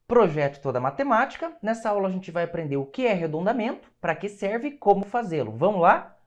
Projeto toda a matemática. Nessa aula a gente vai aprender o que é arredondamento, para que serve e como fazê-lo. Vamos lá?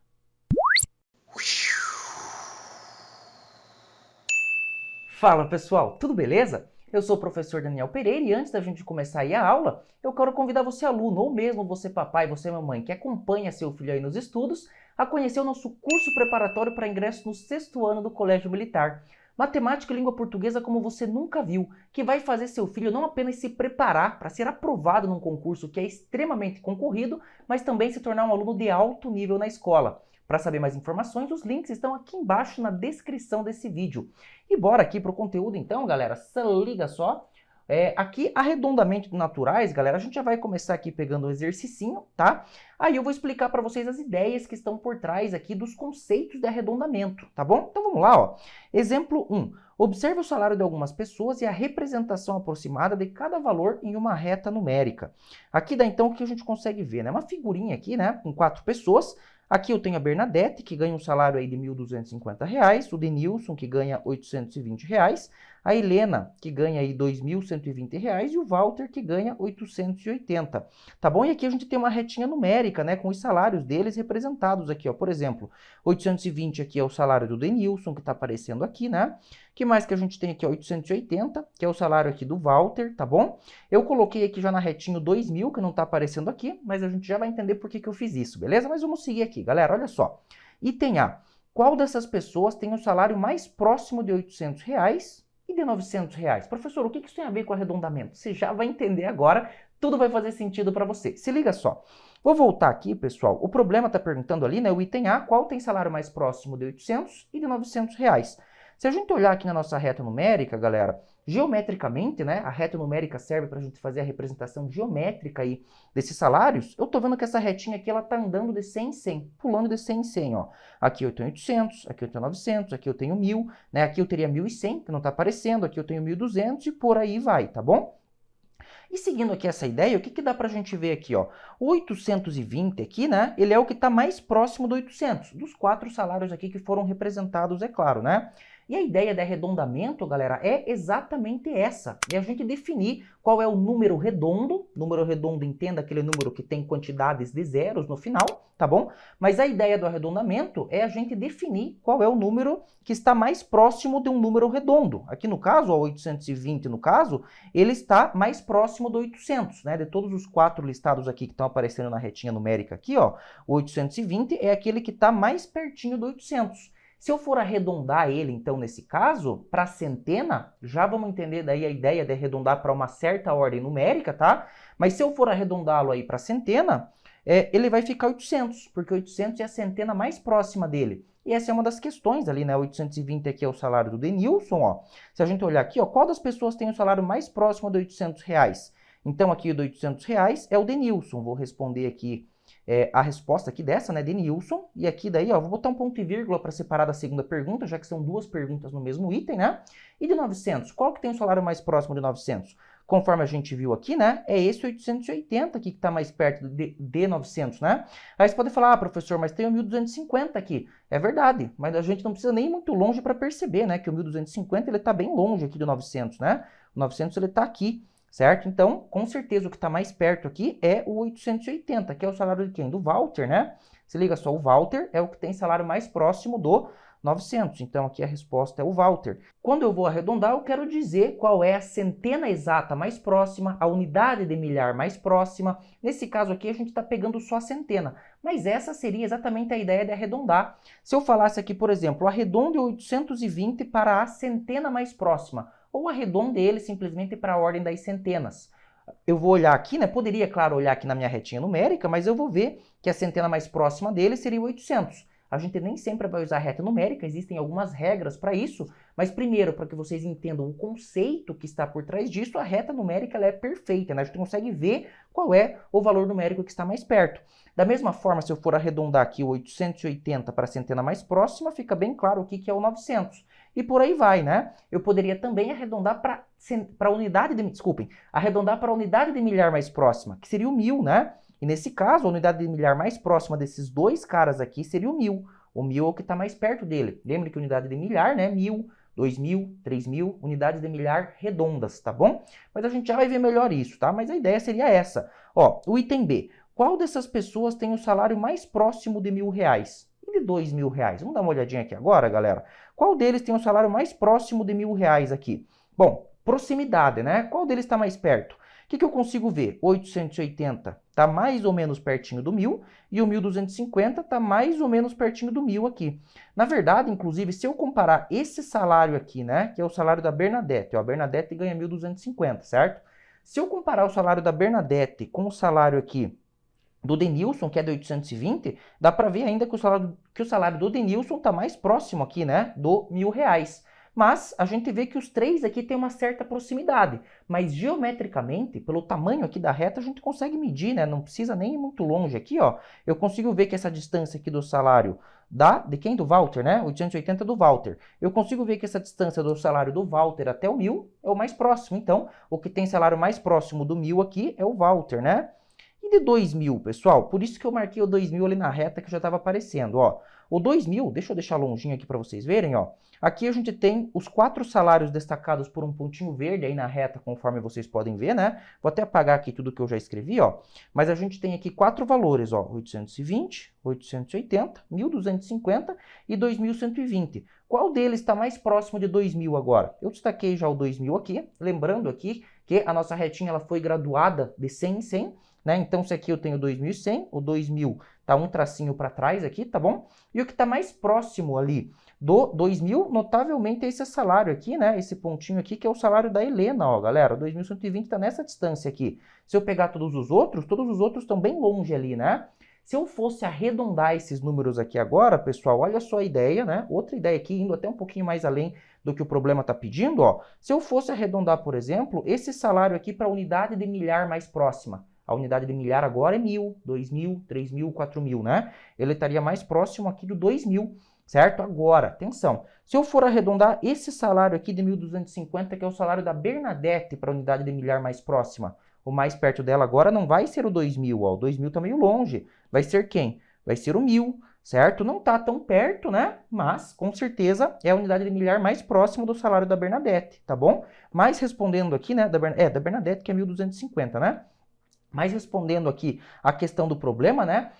Fala pessoal, tudo beleza? Eu sou o professor Daniel Pereira e antes da gente começar aí a aula, eu quero convidar você aluno, ou mesmo você papai, você mamãe, que acompanha seu filho aí nos estudos, a conhecer o nosso curso preparatório para ingresso no 6º ano do Colégio Militar. Matemática e língua portuguesa como você nunca viu, que vai fazer seu filho não apenas se preparar para ser aprovado num concurso que é extremamente concorrido, mas também se tornar um aluno de alto nível na escola. Para saber mais informações, os links estão aqui embaixo na descrição desse vídeo. E bora aqui para o conteúdo então, galera, se liga só. Aqui, arredondamentos naturais, galera, a gente já vai começar aqui pegando um exercicinho, tá? Aí eu vou explicar para vocês as ideias que estão por trás aqui dos conceitos de arredondamento, tá bom? Então vamos lá, ó. Exemplo 1. Observe o salário de algumas pessoas e a representação aproximada de cada valor em uma reta numérica. Aqui dá então o que a gente consegue ver, né? Uma figurinha aqui, né? Com 4 pessoas. Aqui eu tenho a Bernadette, que ganha um salário aí de R$ 1.250, o Denilson, que ganha R$ 820, a Helena, que ganha aí R$ 2.120 e o Walter, que ganha 880, tá bom? E aqui a gente tem uma retinha numérica, né, com os salários deles representados aqui, ó. Por exemplo, 820 aqui é o salário do Denilson, que está aparecendo aqui, né? Que mais que a gente tem aqui, ó, 880, que é o salário aqui do Walter, tá bom? Eu coloquei aqui já na retinha 2.000, que não está aparecendo aqui, mas a gente já vai entender por que eu fiz isso, beleza? Mas vamos seguir aqui, galera, olha só. Item A. Qual dessas pessoas tem o salário mais próximo de R$ 800 e de R$ 900? Professor, o que isso tem a ver com arredondamento? Você já vai entender agora, tudo vai fazer sentido para você. Se liga só. Vou voltar aqui, pessoal. O problema está perguntando ali, né, o item A, qual tem salário mais próximo de R$ 800 e de R$ 900? Se a gente olhar aqui na nossa reta numérica, galera, geometricamente, né, a reta numérica serve para a gente fazer a representação geométrica aí desses salários. Eu estou vendo que essa retinha aqui, ela está andando de 100 em 100, pulando de 100 em 100, ó. Aqui eu tenho 800, aqui eu tenho 900, aqui eu tenho 1.000, né, aqui eu teria 1.100, que não está aparecendo, aqui eu tenho 1.200 e por aí vai, tá bom? E seguindo aqui essa ideia, o que dá para a gente ver aqui, ó? O 820 aqui, né, ele é o que está mais próximo do 800, dos 4 salários aqui que foram representados, é claro, né? E a ideia de arredondamento, galera, é exatamente essa. É a gente definir qual é o número redondo. Número redondo, entenda aquele número que tem quantidades de zeros no final, tá bom? Mas a ideia do arredondamento é a gente definir qual é o número que está mais próximo de um número redondo. Aqui no caso, ó, 820 no caso, ele está mais próximo do 800, né? De todos os 4 listados aqui que estão aparecendo na retinha numérica aqui, ó, o 820 é aquele que está mais pertinho do 800. Se eu for arredondar ele, então, nesse caso, para centena, já vamos entender daí a ideia de arredondar para uma certa ordem numérica, tá? Mas se eu for arredondá-lo aí para centena, ele vai ficar 800, porque 800 é a centena mais próxima dele. E essa é uma das questões ali, né? 820 aqui é o salário do Denilson, ó. Se a gente olhar aqui, ó, qual das pessoas tem o salário mais próximo de R$ 800? Então, aqui o de R$ 800 é o Denilson. Vou responder aqui a resposta aqui dessa, né, Denilson, e aqui daí, ó, vou botar um ponto e vírgula para separar da segunda pergunta, já que são 2 perguntas no mesmo item, né? E de 900, qual que tem o salário mais próximo de 900? Conforme a gente viu aqui, né, é esse 880 aqui que está mais perto de 900, né? Aí você pode falar, professor, mas tem o 1.250 aqui. É verdade, mas a gente não precisa nem ir muito longe para perceber, né, que o 1.250 ele está bem longe aqui do 900, né? O 900 ele está aqui. Certo? Então, com certeza, o que está mais perto aqui é o 880, que é o salário de quem? Do Walter, né? Se liga só, o Walter é o que tem salário mais próximo do 900. Então, aqui a resposta é o Walter. Quando eu vou arredondar, eu quero dizer qual é a centena exata mais próxima, a unidade de milhar mais próxima. Nesse caso aqui, a gente está pegando só a centena. Mas essa seria exatamente a ideia de arredondar. Se eu falasse aqui, por exemplo, arredonde 820 para a centena mais próxima, ou arredonde ele simplesmente para a ordem das centenas. Eu vou olhar aqui, né? Poderia, claro, olhar aqui na minha retinha numérica, mas eu vou ver que a centena mais próxima dele seria o 800. A gente nem sempre vai usar reta numérica, existem algumas regras para isso, mas primeiro, para que vocês entendam o conceito que está por trás disso, a reta numérica ela é perfeita, né? A gente consegue ver qual é o valor numérico que está mais perto. Da mesma forma, se eu for arredondar aqui o 880 para a centena mais próxima, fica bem claro o que é o 900. E por aí vai, né? Eu poderia também arredondar para a unidade de... Desculpem, arredondar para a unidade de milhar mais próxima, que seria o 1.000, né? E nesse caso, a unidade de milhar mais próxima desses dois caras aqui seria o 1.000. O 1.000 é o que está mais perto dele. Lembre que a unidade de milhar, né? 1.000 2.000, 3.000 unidades de milhar redondas, tá bom? Mas a gente já vai ver melhor isso, tá? Mas a ideia seria essa. Ó, o item B. Qual dessas pessoas tem o salário mais próximo de R$ 1.000? E de R$ 2.000? Vamos dar uma olhadinha aqui agora, galera. Qual deles tem o salário mais próximo de R$ 1.000 aqui? Bom, proximidade, né? Qual deles está mais perto? O que eu consigo ver? 880 está mais ou menos pertinho do 1.000 e o 1.250 está mais ou menos pertinho do 1.000 aqui. Na verdade, inclusive, se eu comparar esse salário aqui, né, que é o salário da Bernadette, ó, a Bernadette ganha 1.250, certo? Se eu comparar o salário da Bernadette com o salário aqui do Denilson, que é de 820, dá para ver ainda que o salário do Denilson está mais próximo aqui, né, do R$ 1.000. Mas a gente vê que os três aqui têm uma certa proximidade, mas geometricamente, pelo tamanho aqui da reta, a gente consegue medir, né? Não precisa nem ir muito longe aqui, ó. Eu consigo ver que essa distância aqui do salário de quem? Do Walter, né? 880 do Walter. Eu consigo ver que essa distância do salário do Walter até o 1.000 é o mais próximo. Então, o que tem salário mais próximo do 1.000 aqui é o Walter, né? E de 2.000, pessoal? Por isso que eu marquei o 2.000 ali na reta que já estava aparecendo, ó. O 2.000, deixa eu deixar longinho aqui para vocês verem, ó. Aqui a gente tem os 4 salários destacados por um pontinho verde aí na reta, conforme vocês podem ver, né? Vou até apagar aqui tudo que eu já escrevi, ó. Mas a gente tem aqui 4 valores, ó. 820, 880, 1.250 e 2.120. Qual deles está mais próximo de 2.000 agora? Eu destaquei já o 2.000 aqui, lembrando aqui que a nossa retinha ela foi graduada de 100 em 100, né? Então, se aqui eu tenho 2.100, o 2.000 tá um tracinho para trás aqui, tá bom? E o que está mais próximo ali do 2.000, notavelmente, é esse salário aqui, né? Esse pontinho aqui, que é o salário da Helena, ó, galera. 2.120 está nessa distância aqui. Se eu pegar todos os outros estão bem longe ali, né? Se eu fosse arredondar esses números aqui agora, pessoal, olha só a ideia, né? Outra ideia aqui, indo até um pouquinho mais além do que o problema está pedindo, ó. Se eu fosse arredondar, por exemplo, esse salário aqui para a unidade de milhar mais próxima. A unidade de milhar agora é 1.000, 2.000, 3.000, 4.000, né? Ele estaria mais próximo aqui do 2.000, certo? Agora, atenção, se eu for arredondar esse salário aqui de 1.250, que é o salário da Bernadette para a unidade de milhar mais próxima, o mais perto dela agora não vai ser o 2.000, ó, o 2.000 está meio longe. Vai ser quem? Vai ser o 1.000, certo? Não está tão perto, né? Mas, com certeza, é a unidade de milhar mais próxima do salário da Bernadette, tá bom? Mas respondendo aqui, né, da Bernadette, que é 1.250, né? Mas respondendo aqui a questão do problema, né?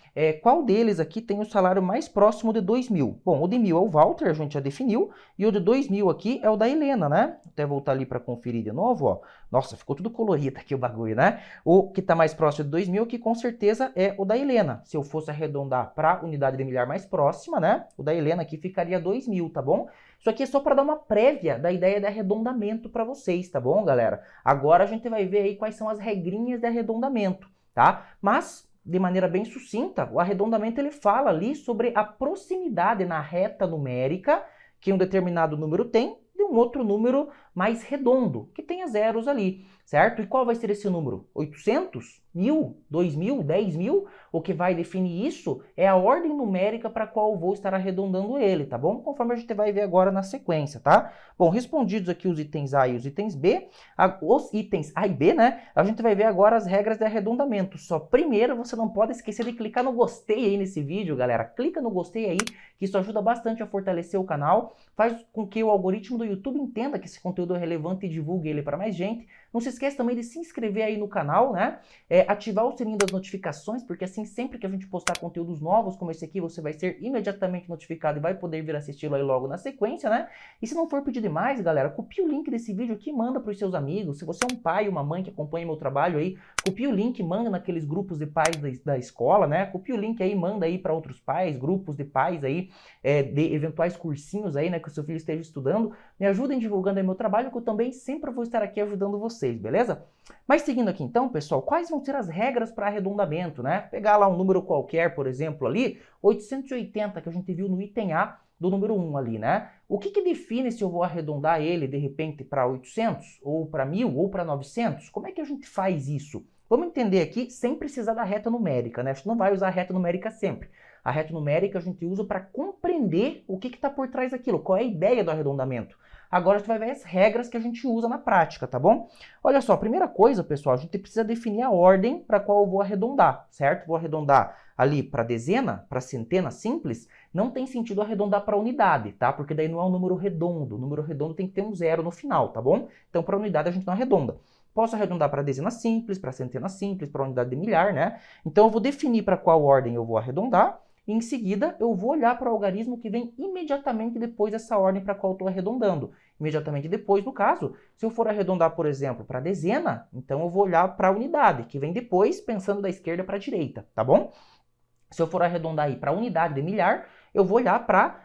Qual deles aqui tem o salário mais próximo de 2.000? Bom, o de 1.000 é o Walter, a gente já definiu, e o de 2.000 aqui é o da Helena, né? Até voltar ali para conferir de novo, ó. Nossa, ficou tudo colorido aqui o bagulho, né? O que está mais próximo de 2.000 aqui, com certeza, é o da Helena. Se eu fosse arredondar para a unidade de milhar mais próxima, né? O da Helena aqui ficaria 2.000, tá bom? Isso aqui é só para dar uma prévia da ideia de arredondamento para vocês, tá bom, galera? Agora a gente vai ver aí quais são as regrinhas de arredondamento, tá? Mas, de maneira bem sucinta, o arredondamento ele fala ali sobre a proximidade na reta numérica que um determinado número tem de um outro número mais redondo, que tenha zeros ali, certo? E qual vai ser esse número? 800? 1.000? 2.000? 10.000? O que vai definir isso é a ordem numérica para a qual eu vou estar arredondando ele, tá bom? Conforme a gente vai ver agora na sequência, tá? Bom, respondidos aqui os itens A e os itens B, os itens A e B, né? A gente vai ver agora as regras de arredondamento. Só primeiro, você não pode esquecer de clicar no gostei aí nesse vídeo, galera. Clica no gostei aí, que isso ajuda bastante a fortalecer o canal, faz com que o algoritmo do YouTube entenda que esse conteúdo é relevante e divulgue ele para mais gente. Não se esqueça também de se inscrever aí no canal, né? Ativar o sininho das notificações, porque assim sempre que a gente postar conteúdos novos como esse aqui, você vai ser imediatamente notificado e vai poder vir assisti-lo aí logo na sequência, né? E se não for pedir demais, galera, copia o link desse vídeo aqui e manda para os seus amigos. Se você é um pai ou uma mãe que acompanha meu trabalho aí, copia o link e manda naqueles grupos de pais da escola, né? Copia o link aí e manda aí para outros pais, grupos de pais aí, de eventuais cursinhos aí, né, que o seu filho esteja estudando. Me ajudem divulgando aí meu trabalho, que eu também sempre vou estar aqui ajudando vocês, beleza? Mas seguindo aqui então, pessoal, quais vão ser as regras para arredondamento, né? Pegar lá um número qualquer, por exemplo, ali, 880, que a gente viu no item A do número 1 ali, né? O que define se eu vou arredondar ele, de repente, para 800, ou para 1.000, ou para 900? Como é que a gente faz isso? Vamos entender aqui sem precisar da reta numérica, né? A gente não vai usar a reta numérica sempre. A reta numérica a gente usa para compreender o que está por trás daquilo, qual é a ideia do arredondamento. Agora a gente vai ver as regras que a gente usa na prática, tá bom? Olha só, primeira coisa, pessoal, a gente precisa definir a ordem para qual eu vou arredondar, certo? Vou arredondar ali para dezena, para centena simples, não tem sentido arredondar para unidade, tá? Porque daí não é um número redondo. O número redondo tem que ter um zero no final, tá bom? Então, para unidade a gente não arredonda. Posso arredondar para dezena simples, para centena simples, para unidade de milhar, né? Então, eu vou definir para qual ordem eu vou arredondar. E em seguida, eu vou olhar para o algarismo que vem imediatamente depois dessa ordem para a qual eu estou arredondando. Imediatamente depois, no caso, se eu for arredondar, por exemplo, para dezena, então eu vou olhar para a unidade, que vem depois, pensando da esquerda para a direita, tá bom? Se eu for arredondar aí para a unidade de milhar, eu vou olhar para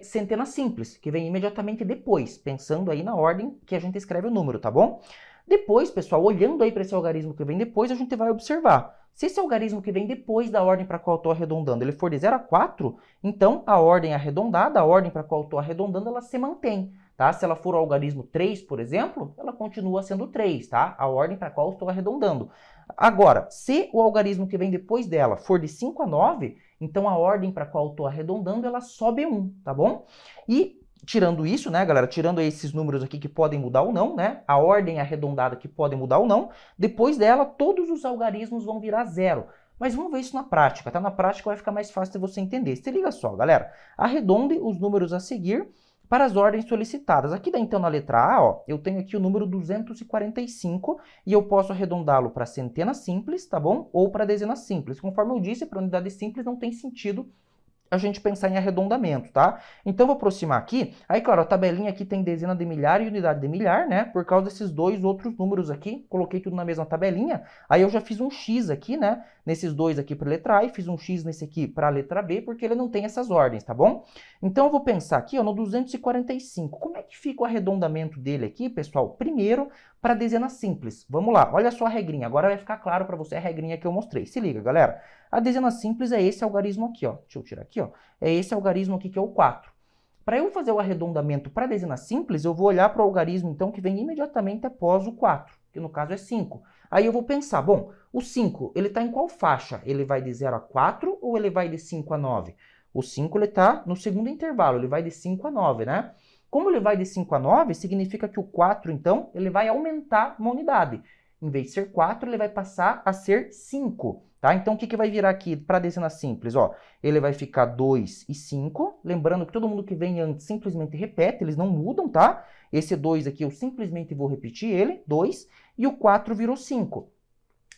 centena simples, que vem imediatamente depois, pensando aí na ordem que a gente escreve o número, tá bom? Depois, pessoal, olhando aí para esse algarismo que vem depois, a gente vai observar. Se esse algarismo que vem depois da ordem para a qual eu estou arredondando, ele for de 0 a 4, então a ordem arredondada, a ordem para a qual eu estou arredondando, ela se mantém, tá? Se ela for o algarismo 3, por exemplo, ela continua sendo 3, tá? A ordem para a qual eu estou arredondando. Agora, se o algarismo que vem depois dela for de 5 a 9, então a ordem para a qual eu estou arredondando, ela sobe 1, tá bom? E tirando isso, né, galera, tirando esses números aqui que podem mudar ou não, né, a ordem arredondada que pode mudar ou não, depois dela todos os algarismos vão virar zero. Mas vamos ver isso na prática, tá? Na prática vai ficar mais fácil de você entender. Se liga só, galera, arredonde os números a seguir para as ordens solicitadas. Aqui então na letra A, ó, eu tenho aqui o número 245 e eu posso arredondá-lo para centena simples, tá bom? Ou para dezena simples. Conforme eu disse, para unidade simples não tem sentido a gente pensar em arredondamento, tá? Então, eu vou aproximar aqui. Aí, claro, a tabelinha aqui tem dezena de milhar e unidade de milhar, né? Por causa desses dois outros números aqui. Coloquei tudo na mesma tabelinha. Aí, eu já fiz um X aqui, né? Nesses dois aqui para a letra A e fiz um X nesse aqui para a letra B, porque ele não tem essas ordens, tá bom? Então, eu vou pensar aqui, ó, no 245. Como é que fica o arredondamento dele aqui, pessoal? Primeiro, para dezena simples. Vamos lá, olha só a regrinha. Agora vai ficar claro para você a regrinha que eu mostrei. Se liga, galera. A dezena simples é esse algarismo aqui, ó. Deixa eu tirar aqui, ó. É esse algarismo aqui que é o 4. Para eu fazer o arredondamento para a dezena simples, eu vou olhar para o algarismo, então, que vem imediatamente após o 4, que no caso é 5. Aí eu vou pensar, bom, o 5, ele está em qual faixa? Ele vai de 0 a 4 ou ele vai de 5 a 9? O 5, ele está no segundo intervalo, ele vai de 5 a 9, né? Como ele vai de 5 a 9, significa que o 4, então, ele vai aumentar uma unidade. Em vez de ser 4, ele vai passar a ser 5. Tá? Então, o que vai virar aqui para a dezena simples? Ó, ele vai ficar 2 e 5. Lembrando que todo mundo que vem antes simplesmente repete, eles não mudam, tá? Esse 2 aqui eu simplesmente vou repetir ele, 2, e o 4 virou 5.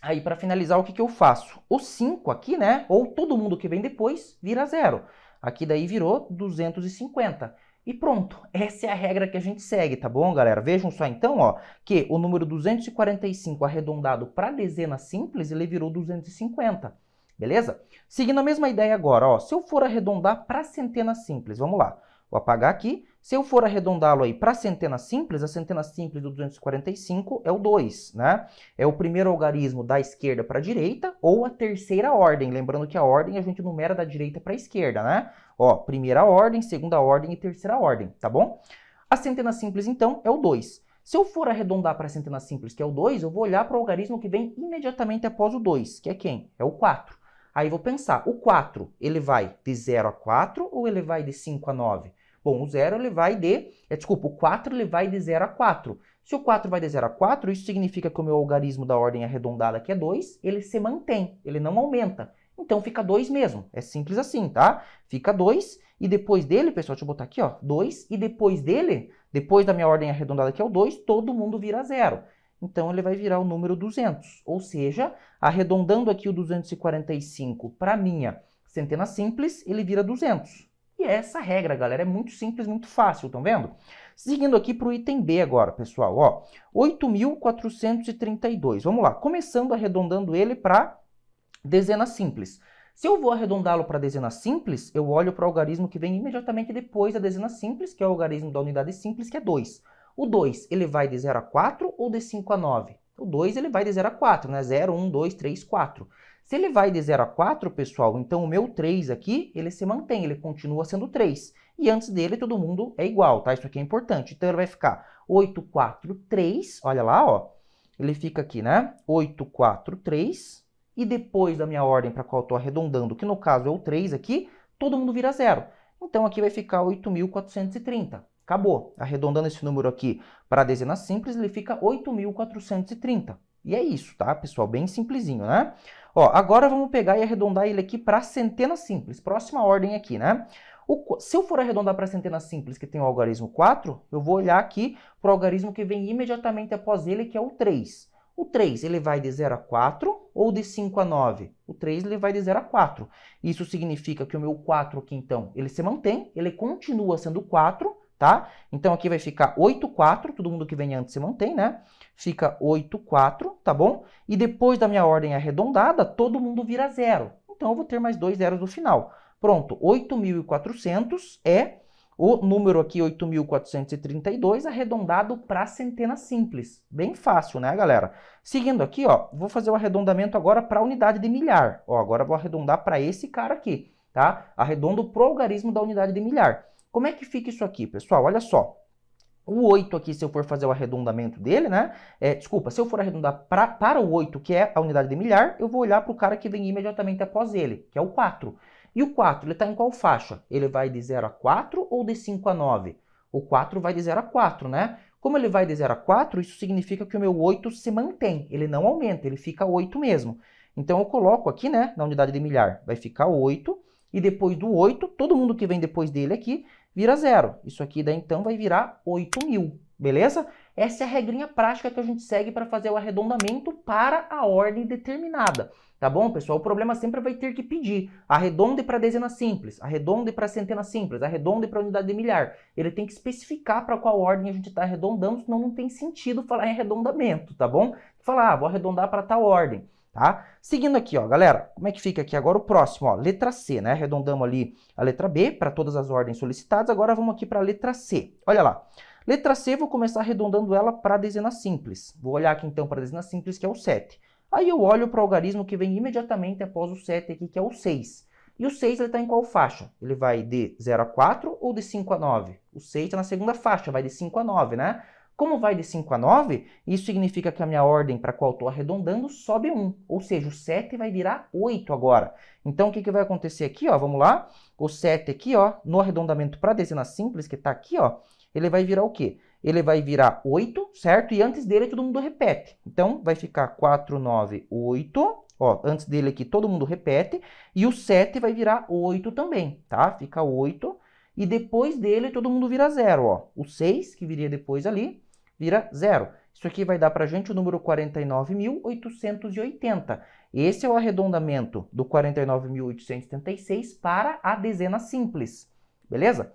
Aí, para finalizar, o que eu faço? O 5 aqui, né? Ou todo mundo que vem depois, vira 0. Aqui daí virou 250. E pronto, essa é a regra que a gente segue, tá bom, galera? Vejam só então, ó, que o número 245 arredondado para dezena simples, ele virou 250, beleza? Seguindo a mesma ideia agora, ó, se eu for arredondar para centena simples, vamos lá, vou apagar aqui. Se eu for arredondá-lo aí para centena simples, a centena simples do 245 é o 2, né? É o primeiro algarismo da esquerda para a direita ou a terceira ordem. Lembrando que a ordem a gente numera da direita para a esquerda, né? Ó, primeira ordem, segunda ordem e terceira ordem, tá bom? A centena simples, então, é o 2. Se eu for arredondar para a centena simples, que é o 2, eu vou olhar para o algarismo que vem imediatamente após o 2, que é quem? É o 4. Aí vou pensar, o 4, ele vai de 0 a 4 ou ele vai de 5 a 9? Bom, o 0 ele vai de... o 4 ele vai de 0 a 4. Se o 4 vai de 0 a 4, isso significa que o meu algarismo da ordem arredondada, que é 2, ele se mantém, ele não aumenta. Então fica 2 mesmo. É simples assim, tá? Fica 2 e depois dele, pessoal, deixa eu botar aqui, ó, 2 e depois dele, depois da minha ordem arredondada que é o 2, todo mundo vira 0. Então ele vai virar o número 200. Ou seja, arredondando aqui o 245 para a minha centena simples, ele vira 200. E é essa a regra, galera, é muito simples, muito fácil, estão vendo? Seguindo aqui para o item B agora, pessoal, ó, 8.432. Vamos lá, começando arredondando ele para dezena simples. Se eu vou arredondá-lo para dezena simples, eu olho para o algarismo que vem imediatamente depois da dezena simples, que é o algarismo da unidade simples, que é 2. O 2, ele vai de 0 a 4 ou de 5 a 9? O 2, ele vai de 0 a 4, né? 0, 1, 2, 3, 4. Se ele vai de 0 a 4, pessoal, então o meu 3 aqui, ele se mantém, ele continua sendo 3. E antes dele, todo mundo é igual, tá? Isso aqui é importante. Então, ele vai ficar 8, 4, 3. Olha lá, ó. Ele fica aqui, né? 8, 4, 3. E depois da minha ordem para a qual eu estou arredondando, que no caso é o 3 aqui, todo mundo vira 0. Então, aqui vai ficar 8.430. Acabou. Arredondando esse número aqui para a dezena simples, ele fica 8.430. E é isso, tá, pessoal? Bem simplesinho, né? Ó, agora vamos pegar e arredondar ele aqui para centena simples. Próxima ordem aqui, né? Se eu for arredondar para centena simples, que tem o algarismo 4, eu vou olhar aqui para o algarismo que vem imediatamente após ele, que é o 3. O 3, ele vai de 0 a 4 ou de 5 a 9? O 3, ele vai de 0 a 4. Isso significa que o meu 4 aqui, então, ele se mantém, ele continua sendo 4, tá? Então, aqui vai ficar 8, 4, todo mundo que vem antes se mantém, né? Fica 8, 4, tá bom? E depois da minha ordem arredondada, todo mundo vira 0. Então, eu vou ter mais 2 zeros no final. Pronto, 8.400 é o número aqui, 8.432, arredondado para centena simples. Bem fácil, né, galera? Seguindo aqui, ó, vou fazer o arredondamento agora para a unidade de milhar. Ó, agora vou arredondar para esse cara aqui, tá? Arredondo para o algarismo da unidade de milhar. Como é que fica isso aqui, pessoal? Olha só. O 8 aqui, se eu for fazer o arredondamento dele, né? Desculpa, se eu for arredondar para o 8, que é a unidade de milhar, eu vou olhar para o cara que vem imediatamente após ele, que é o 4. E o 4, ele está em qual faixa? Ele vai de 0 a 4 ou de 5 a 9? O 4 vai de 0 a 4, né? Como ele vai de 0 a 4, isso significa que o meu 8 se mantém. Ele não aumenta, ele fica 8 mesmo. Então, eu coloco aqui, né, na unidade de milhar, vai ficar 8. E depois do 8, todo mundo que vem depois dele aqui vira 0. Isso aqui daí, então, vai virar 8.000. Beleza? Essa é a regrinha prática que a gente segue para fazer o arredondamento para a ordem determinada. Tá bom, pessoal? O problema sempre vai ter que pedir. Arredonde para dezena simples, arredonde para centena simples, arredonde para unidade de milhar. Ele tem que especificar para qual ordem a gente está arredondando, senão não tem sentido falar em arredondamento, tá bom? Falar, vou arredondar para tal ordem, tá? Seguindo aqui, ó, galera, como é que fica aqui agora o próximo? Ó, letra C, né? Arredondamos ali a letra B para todas as ordens solicitadas, agora vamos aqui para a letra C. Olha lá. Letra C, vou começar arredondando ela para a dezena simples. Vou olhar aqui então para a dezena simples, que é o 7. Aí eu olho para o algarismo que vem imediatamente após o 7 aqui, que é o 6. E o 6 está em qual faixa? Ele vai de 0 a 4 ou de 5 a 9? O 6 está na segunda faixa, vai de 5 a 9, né? Como vai de 5 a 9, isso significa que a minha ordem para a qual estou arredondando sobe 1. Ou seja, o 7 vai virar 8 agora. Então, o que vai acontecer aqui? Ó? Vamos lá. O 7 aqui, ó, no arredondamento para a dezena simples, que está aqui, ó, ele vai virar o quê? Ele vai virar 8, certo? E antes dele todo mundo repete. Então, vai ficar 4, 9, 8. Ó, antes dele aqui todo mundo repete. E o 7 vai virar 8 também, tá? Fica 8. E depois dele todo mundo vira 0, ó. O 6, que viria depois ali, vira 0. Isso aqui vai dar pra gente o número 49.880. Esse é o arredondamento do 49.876 para a dezena simples. Beleza?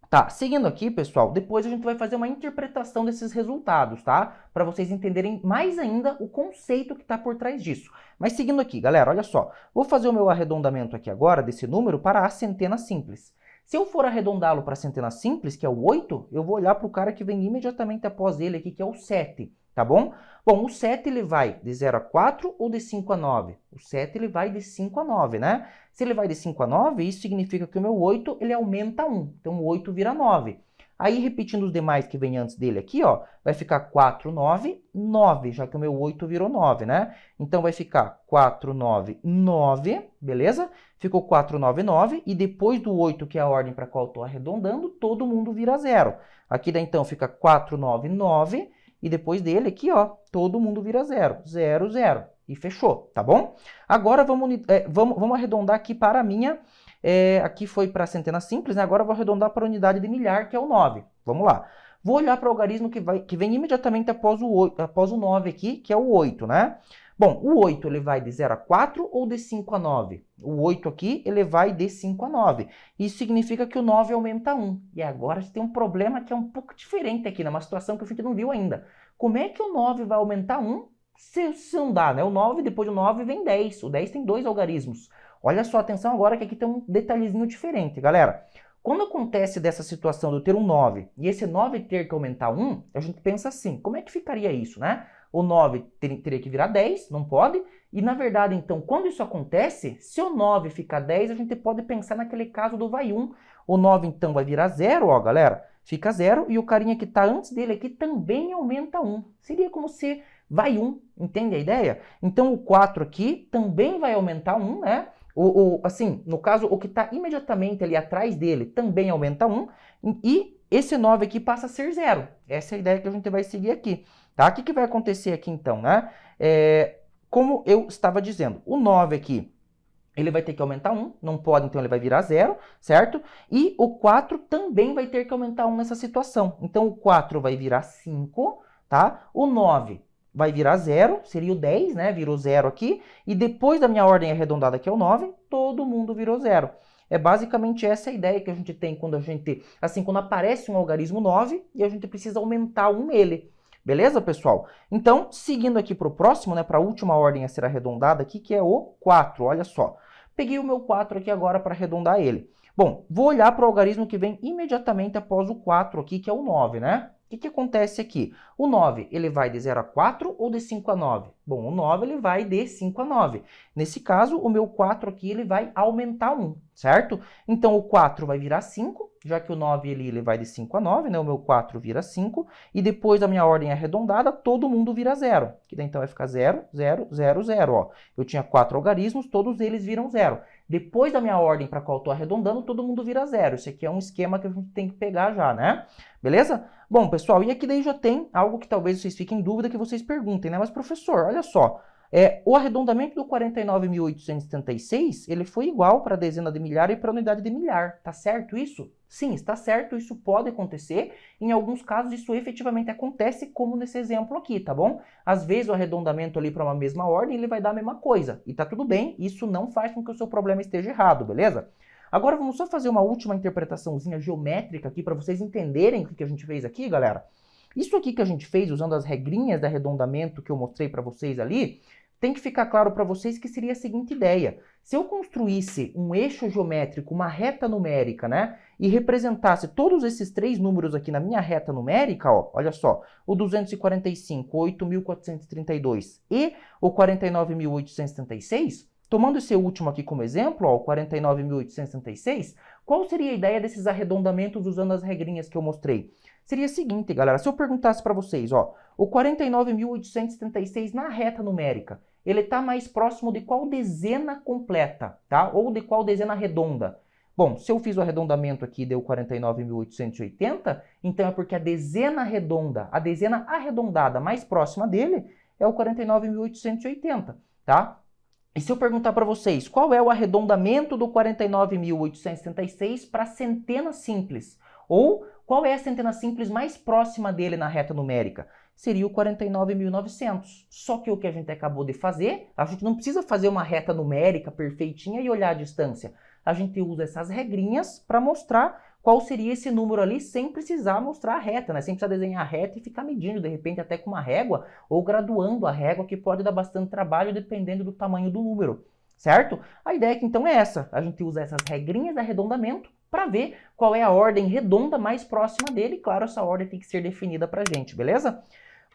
Tá, seguindo aqui, pessoal, depois a gente vai fazer uma interpretação desses resultados, tá? Para vocês entenderem mais ainda o conceito que está por trás disso. Mas seguindo aqui, galera, olha só. Vou fazer o meu arredondamento aqui agora desse número para a centena simples. Se eu for arredondá-lo para a centena simples, que é o 8, eu vou olhar para o cara que vem imediatamente após ele aqui, que é o 7, tá bom? Bom, o 7 ele vai de 0 a 4 ou de 5 a 9? O 7 ele vai de 5 a 9, né? Se ele vai de 5 a 9, isso significa que o meu 8 ele aumenta 1. Então, o 8 vira 9. Aí, repetindo os demais que vem antes dele aqui, ó, vai ficar 4, 9, 9, já que o meu 8 virou 9, né? Então, vai ficar 4, 9, 9, beleza? Ficou 4, 9, 9, e depois do 8, que é a ordem para a qual eu estou arredondando, todo mundo vira 0. Aqui, daí, então, fica 4, 9, 9, e depois dele aqui, ó, todo mundo vira 0. 0, 0. E fechou, tá bom? Agora, vamos arredondar aqui para a minha... aqui foi para a centena simples, né? Agora eu vou arredondar para a unidade de milhar, que é o 9. Vamos lá. Vou olhar para o algarismo que vem imediatamente após o 9 aqui, que é o 8, né? Bom, o 8 ele vai de 0 a 4 ou de 5 a 9? O 8 aqui, ele vai de 5 a 9. Isso significa que o 9 aumenta 1. E agora a gente tem um problema que é um pouco diferente aqui, numa situação que a gente não viu ainda. Como é que o 9 vai aumentar 1 se não dá, né? O 9, depois do 9 vem 10. O 10 tem 2 algarismos. Olha só, atenção agora que aqui tem um detalhezinho diferente, galera. Quando acontece dessa situação de eu ter um 9 e esse 9 ter que aumentar 1, a gente pensa assim, como é que ficaria isso, né? O 9 teria que virar 10, não pode. E na verdade, então, quando isso acontece, se o 9 ficar 10, a gente pode pensar naquele caso do vai 1. O 9 então vai virar 0, ó, galera. Fica 0 e o carinha que está antes dele aqui também aumenta 1. Seria como se vai 1, entende a ideia? Então o 4 aqui também vai aumentar 1, né? Assim, no caso, o que está imediatamente ali atrás dele também aumenta 1. E esse 9 aqui passa a ser 0. Essa é a ideia que a gente vai seguir aqui, tá? O que vai acontecer aqui então, né? Como eu estava dizendo, o 9 aqui, ele vai ter que aumentar 1, não pode, então ele vai virar 0, certo? E o 4 também vai ter que aumentar 1 nessa situação. Então o 4 vai virar 5, tá? O 9 vai virar 0, seria o 10, né? Virou 0 aqui. E depois da minha ordem arredondada, que é o 9, todo mundo virou 0. É basicamente essa a ideia que a gente tem quando quando aparece um algarismo 9 e a gente precisa aumentar 1 nele. Beleza, pessoal? Então, seguindo aqui para o próximo, né, para a última ordem a ser arredondada aqui, que é o 4, olha só. Peguei o meu 4 aqui agora para arredondar ele. Bom, vou olhar para o algarismo que vem imediatamente após o 4 aqui, que é o 9, né? O que acontece aqui? O 9, ele vai de 0 a 4 ou de 5 a 9? Bom, o 9 ele vai de 5 a 9. Nesse caso, o meu 4 aqui ele vai aumentar 1, certo? Então, o 4 vai virar 5, já que o 9 ele vai de 5 a 9, né? O meu 4 vira 5. E depois da minha ordem arredondada, todo mundo vira 0. Que daí, então, vai ficar 0, 0, 0, 0. Ó. Eu tinha 4 algarismos, todos eles viram 0. Depois da minha ordem para a qual eu estou arredondando, todo mundo vira 0. Esse aqui é um esquema que a gente tem que pegar já, né? Beleza? Bom, pessoal, e aqui daí já tem algo que talvez vocês fiquem em dúvida, que vocês perguntem, né? Mas, professor, olha só, o arredondamento do 49.876, ele foi igual para a dezena de milhar e para a unidade de milhar. Tá certo isso? Sim, está certo, isso pode acontecer. Em alguns casos, isso efetivamente acontece, como nesse exemplo aqui, tá bom? Às vezes, o arredondamento ali para uma mesma ordem, ele vai dar a mesma coisa. E tá tudo bem, isso não faz com que o seu problema esteja errado, beleza? Agora, vamos só fazer uma última interpretaçãozinha geométrica aqui para vocês entenderem o que a gente fez aqui, galera. Isso aqui que a gente fez, usando as regrinhas de arredondamento que eu mostrei para vocês ali, tem que ficar claro para vocês que seria a seguinte ideia. Se eu construísse um eixo geométrico, uma reta numérica, né, e representasse todos esses 3 números aqui na minha reta numérica, ó, olha só, o 245, o 8.432 e o 49.876, tomando esse último aqui como exemplo, ó, o 49.876, qual seria a ideia desses arredondamentos usando as regrinhas que eu mostrei? Seria a seguinte, galera, se eu perguntasse para vocês, ó, o 49.876 na reta numérica, ele está mais próximo de qual dezena completa, tá? Ou de qual dezena redonda? Bom, se eu fiz o arredondamento aqui e deu 49.880, então é porque a dezena redonda, a dezena arredondada mais próxima dele é o 49.880, tá? E se eu perguntar para vocês, qual é o arredondamento do 49.876 para centena simples? Ou qual é a centena simples mais próxima dele na reta numérica? Seria o 49.900. Só que o que a gente acabou de fazer, a gente não precisa fazer uma reta numérica perfeitinha e olhar a distância. A gente usa essas regrinhas para mostrar qual seria esse número ali sem precisar mostrar a reta, né? Sem precisar desenhar a reta e ficar medindo, de repente, até com uma régua ou graduando a régua, que pode dar bastante trabalho dependendo do tamanho do número, certo? A ideia aqui, então, é essa. A gente usa essas regrinhas de arredondamento para ver qual é a ordem redonda mais próxima dele. Claro, essa ordem tem que ser definida para a gente, beleza?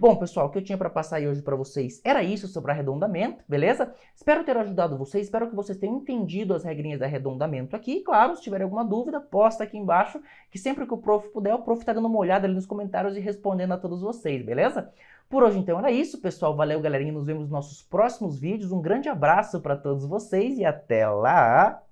Bom, pessoal, o que eu tinha para passar aí hoje para vocês era isso sobre arredondamento, beleza? Espero ter ajudado vocês, espero que vocês tenham entendido as regrinhas de arredondamento aqui. Claro, se tiver alguma dúvida, posta aqui embaixo, que sempre que o prof puder, o prof tá dando uma olhada ali nos comentários e respondendo a todos vocês, beleza? Por hoje, então, era isso, pessoal. Valeu, galerinha. Nos vemos nos nossos próximos vídeos. Um grande abraço para todos vocês e até lá!